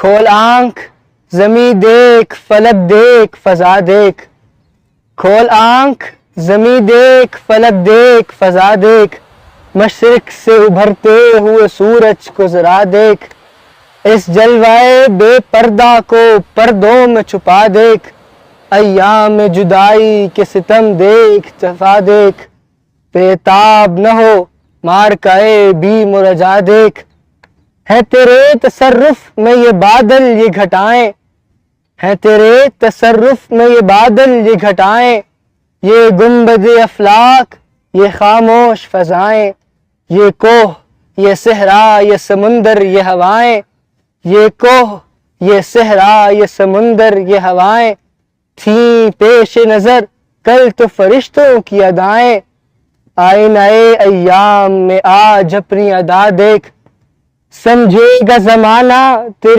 کھول آنکھ زمیں دیکھ فلک دیکھ فضا دیکھ، کھول آنکھ زمیں دیکھ فلک دیکھ فضا دیکھ، مشرق سے ابھرتے ہوئے سورج کو ذرا دیکھ، اس جلوائے بے پردہ کو پردوں میں چھپا دیکھ، ایام جدائی کے ستم دیکھ جفا دیکھ، بے تاب نہ ہو مارکائے بیم و رجا دیکھ، ہے تیرے تصرف میں یہ بادل یہ گھٹائیں، ہے تیرے تصرف میں یہ بادل یہ گھٹائیں، یہ گنبد افلاک یہ خاموش فضائیں، یہ کوہ یہ صحرا یہ سمندر یہ ہوائیں، یہ کوہ یہ صحرا یہ سمندر یہ ہوائیں، تھیں پیش نظر کل تو فرشتوں کی ادائیں، آئینہ ایام میں آج اپنی ادا دیکھ، سمجھے گا زمانہ تیری